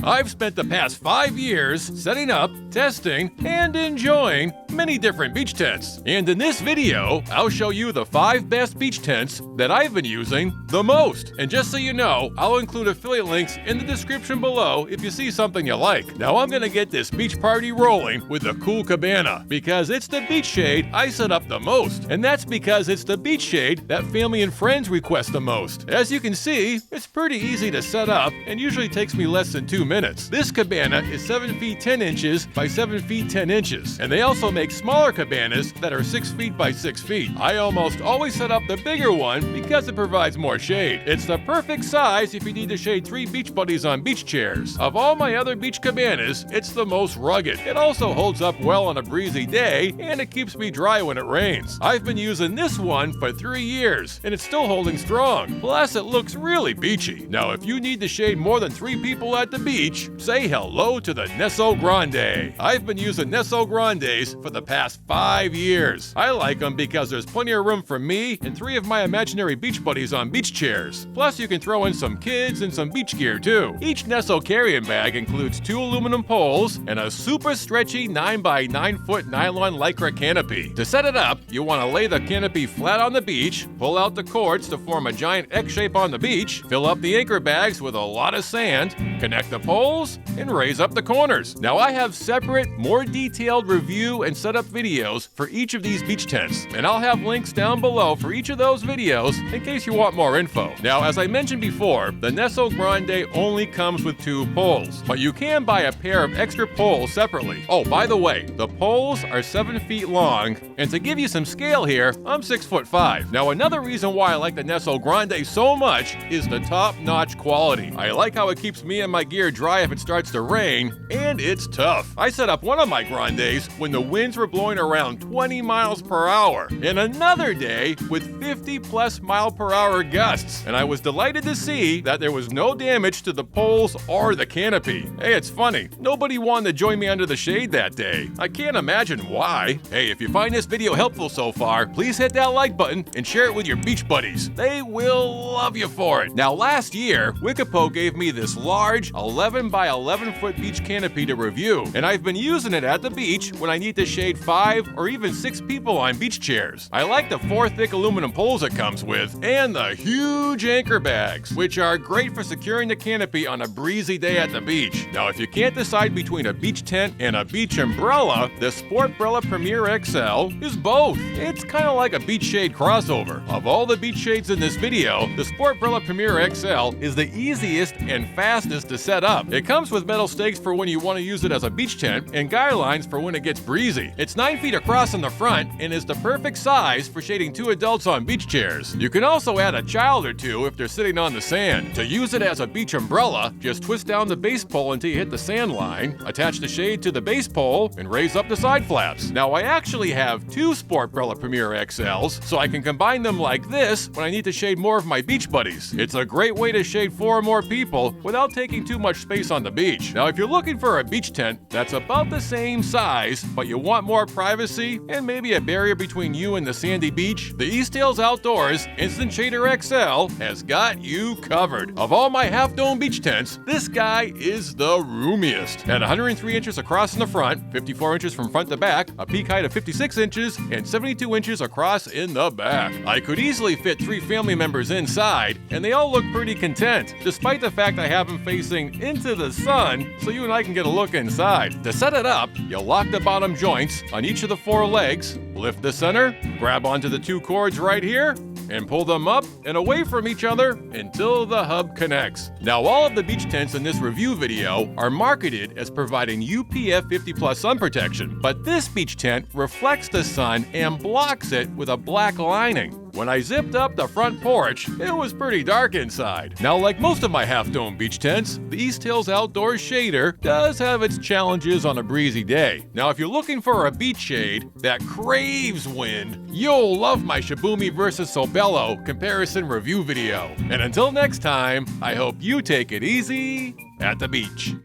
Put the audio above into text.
I've spent the past 5 years setting up, testing, and enjoying many different beach tents. And in this video, I'll show you the 5 best beach tents that I've been using the most. And just so you know, I'll include affiliate links in the description below if you see something you like. Now I'm gonna get this beach party rolling with the cool Cabana, because it's the beach shade I set up the most. And that's because it's the beach shade that family and friends request the most. As you can see, it's pretty easy to set up and usually takes me less than 2 minutes. This Cabana is 7 feet 10 inches by 7 feet 10 inches. And they also make smaller cabanas that are 6 feet by 6 feet. I almost always set up the bigger one because it provides more shade. It's the perfect size if you need to shade 3 beach buddies on beach chairs. Of all my other beach cabanas, it's the most rugged. It also holds up well on a breezy day, and it keeps me dry when it rains. I've been using this one for 3 years, and it's still holding strong. Plus, it looks really beachy. Now, if you need to shade more than 3 people at the beach, say hello to the Nesso Grande. I've been using Nesso Grandes for the past 5 years. I like them because there's plenty of room for me and 3 of my imaginary beach buddies on beach chairs. Plus, you can throw in some kids and some beach gear too. Each Nesso carrying bag includes 2 aluminum poles and a super stretchy 9 by 9 foot nylon lycra canopy. To set it up, you want to lay the canopy flat on the beach, pull out the cords to form a giant X shape on the beach, fill up the anchor bags with a lot of sand, connect the poles, and raise up the corners. Now I have separate, more detailed review and setup videos for each of these beach tents, and I'll have links down below for each of those videos in case you want more info. Now, as I mentioned before, the Nesso Grande only comes with 2 poles, but you can buy a pair of extra poles separately. Oh, by the way, the poles are 7 feet long, and to give you some scale here, I'm 6'5". Now, another reason why I like the Nesso Grande so much is the top-notch quality. I like how it keeps me and my gear dry if it starts to rain, and it's tough. I set up one of my Grandes when the winds were blowing around 20 miles per hour, and another day with 50+ mile-per-hour gusts, and I was delighted to see that there was no damage to the poles or the canopy. Hey, it's funny, nobody wanted to join me under the shade that day. I can't imagine why. Hey, if you find this video helpful so far, please hit that like button and share it with your beach buddies. They will love you for it. Now, last year, Wikipoo gave me this large 11 by 11 foot beach canopy to review, and I've been using it at the beach when I need to shade 5 or even 6 people on beach chairs. I like the 4 thick aluminum poles it comes with, and the huge anchor bags, which are great for securing the canopy on a breezy day at the beach. Now, if you can't decide between a beach tent and a beach umbrella, the Sport-Brella Premiere XL is both. It's kind of like a beach shade crossover. Of all the beach shades in this video, the Sport-Brella Premiere XL is the easiest and fastest to set up. It comes with metal stakes for when you want to use it as a beach tent and guy lines for when it gets breezy. It's 9 feet across in the front and is the perfect size for shading 2 adults on beach chairs. You can also add a child or 2 if they're sitting on the sand. To use it as a beach umbrella, just twist down the base pole until you hit the sand line, attach the shade to the base pole, and raise up the side flaps. Now, I actually have 2 Sport-Brella Premiere XLs, so I can combine them like this when I need to shade more of my beach buddies. It's a great way to shade 4 or more people without taking too much space on the beach. Now, if you're looking for a beach tent that's about the same size, but you want more privacy and maybe a barrier between you and the sandy beach, the EastHills Outdoors Instant Shader XL has got you covered. Of all my half-dome beach tents, this guy is the roomiest. At 103 inches across in the front, 54 inches from front to back, a peak height of 56 inches, and 72 inches across in the back. I could easily fit 3 family members inside, and they all look pretty content, despite the fact I have them facing into the sun so you and I can get a look inside. To set it up, you'll lock the bottom joints on each of the 4 legs, lift the center, grab onto the 2 cords right here, and pull them up and away from each other until the hub connects. Now, all of the beach tents in this review video are marketed as providing UPF 50+ sun protection, but this beach tent reflects the sun and blocks it with a black lining. When I zipped up the front porch, it was pretty dark inside. Now, like most of my half-dome beach tents, the EastHills Outdoors Shader does have its challenges on a breezy day. Now, if you're looking for a beach shade that craves wind, you'll love my Shibumi vs Sobello comparison review video. And until next time, I hope you take it easy at the beach.